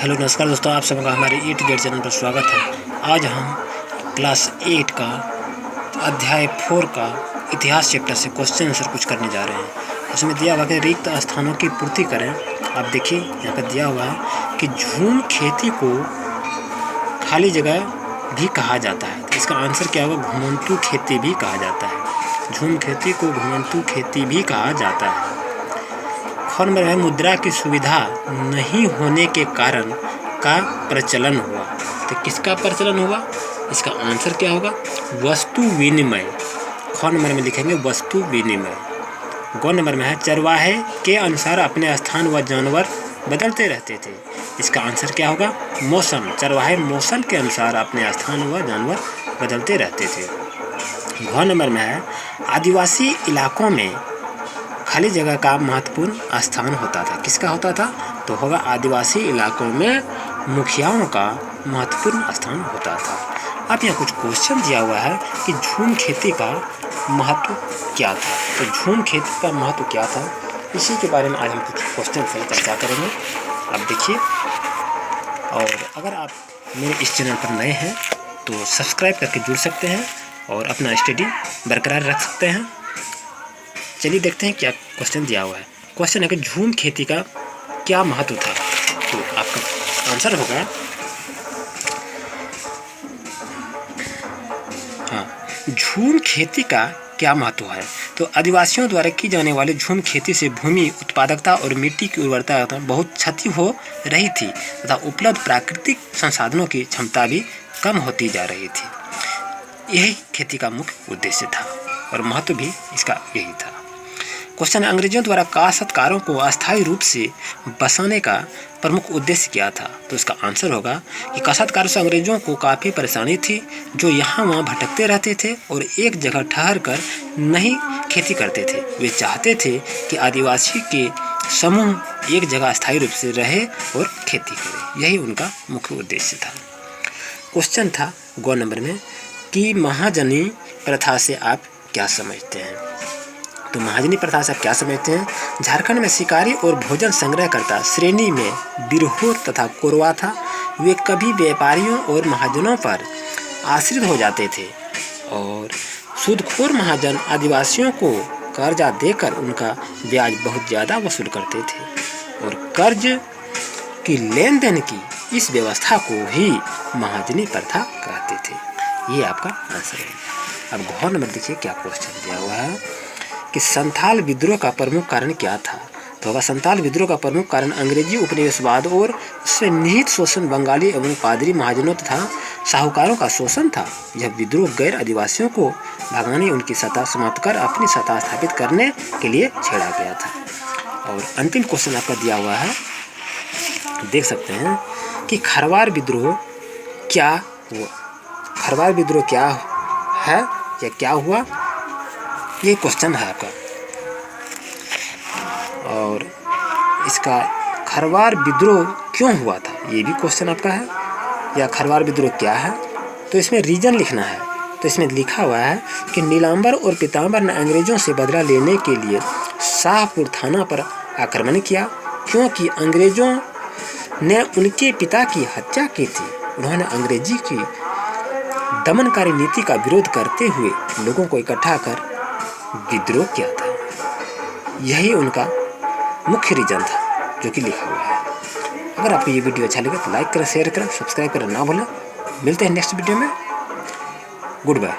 Hello नमस्कार दोस्तों, आप सबका हमारे ए टू जेड चैनल पर स्वागत है। आज हम क्लास 8 का अध्याय 4 का इतिहास चैप्टर से क्वेश्चन आंसर कुछ करने जा रहे हैं। उसमें दिया हुआ है कि रिक्त स्थानों की पूर्ति करें। आप देखिए यहाँ पर दिया हुआ है कि झूम खेती को खाली जगह भी कहा जाता है। तो इसका आंसर क्या होगा? घुमंतू खेती भी कहा जाता है। झूम खेती को घुमंतू खेती भी कहा जाता है। ख नंबर है मुद्रा की सुविधा नहीं होने के कारण का प्रचलन हुआ। तो किसका प्रचलन हुआ? इसका आंसर क्या होगा? वस्तु विनिमय। ख नंबर में लिखेंगे वस्तु विनिमय। ग नंबर में है चरवाहे के अनुसार अपने स्थान व जानवर बदलते रहते थे। इसका आंसर क्या होगा? मौसम। चरवाहे मौसम के अनुसार अपने स्थान व जानवर बदलते रहते थे। घ नंबर में है आदिवासी इलाकों में खाली जगह का महत्वपूर्ण स्थान होता था। किसका होता था? तो होगा आदिवासी इलाकों में मुखियाओं का महत्वपूर्ण स्थान होता था। अब यहाँ कुछ क्वेश्चन दिया हुआ है कि झूम खेती का महत्व क्या था। तो झूम खेती का महत्व क्या था, इसी के बारे में आज हम कुछ क्वेश्चन से चर्चा करेंगे। आप देखिए, और अगर आप मेरे इस चैनल पर नए हैं तो सब्सक्राइब करके जुड़ सकते हैं और अपना स्टडी बरकरार रख सकते हैं। चलिए देखते हैं क्या क्वेश्चन दिया हुआ है। क्वेश्चन है कि झूम खेती का क्या महत्व था। तो आपका आंसर होगा झूम खेती का क्या महत्व है। तो आदिवासियों द्वारा की जाने वाली झूम खेती से भूमि उत्पादकता और मिट्टी की उर्वरता बहुत क्षति हो रही थी तथा उपलब्ध प्राकृतिक संसाधनों की क्षमता भी कम होती जा रही थी। यही खेती का मुख्य उद्देश्य था और महत्व भी इसका यही था। क्वेश्चन है अंग्रेजों द्वारा काश्तकारों को अस्थायी रूप से बसाने का प्रमुख उद्देश्य क्या था। तो इसका आंसर होगा कि काश्तकारों से अंग्रेजों को काफ़ी परेशानी थी, जो यहाँ वहाँ भटकते रहते थे और एक जगह ठहर कर नहीं खेती करते थे। वे चाहते थे कि आदिवासी के समूह एक जगह अस्थायी रूप से रहे और खेती करे। यही उनका मुख्य उद्देश्य था। क्वेश्चन था ग नंबर में कि महाजनी प्रथा से आप क्या समझते हैं। तो महाजनी प्रथा से आप क्या समझते हैं? झारखंड में शिकारी और भोजन संग्रहकर्ता श्रेणी में बिरहोर तथा कोरवा था। वे कभी व्यापारियों और महाजनों पर आश्रित हो जाते थे और सूदखोर महाजन आदिवासियों को कर्जा देकर उनका ब्याज बहुत ज़्यादा वसूल करते थे और कर्ज की लेन देन की इस व्यवस्था को ही महाजनी प्रथा कहते थे। ये आपका आंसर है। अब घ नंबर देखिए क्या क्वेश्चन दिया हुआ है कि संथाल विद्रोह का प्रमुख कारण क्या था। तो होगा संथाल विद्रोह का प्रमुख कारण अंग्रेजी उपनिवेशवाद और उससे निहित शोषण बंगाली एवं पादरी महाजनों तथा साहूकारों का शोषण था। यह विद्रोह गैर आदिवासियों को भगाने, उनकी सत्ता समाप्त कर अपनी सत्ता स्थापित करने के लिए छेड़ा गया था। और अंतिम क्वेश्चन आपका दिया हुआ है, देख सकते हैं कि खरवार विद्रोह क्या हुआ। खरवार विद्रोह क्या है या क्या हुआ, ये क्वेश्चन है आपका। और इसका खरवार विद्रोह क्यों हुआ था, ये भी क्वेश्चन आपका है। या खरवार विद्रोह क्या है, तो इसमें रीजन लिखना है। तो इसमें लिखा हुआ है कि नीलांबर और पीतांबर ने अंग्रेजों से बदला लेने के लिए शाहपुर थाना पर आक्रमण किया, क्योंकि अंग्रेजों ने उनके पिता की हत्या की थी। उन्होंने अंग्रेजी की दमनकारी नीति का विरोध करते हुए लोगों को इकट्ठा कर विद्रोह किया था। यही उनका मुख्य रीजन था जो कि लिखा हुआ है। अगर आपको ये वीडियो अच्छा लगे तो लाइक करें, शेयर करें, सब्सक्राइब करें ना भूलें। मिलते हैं नेक्स्ट वीडियो में। Good bye.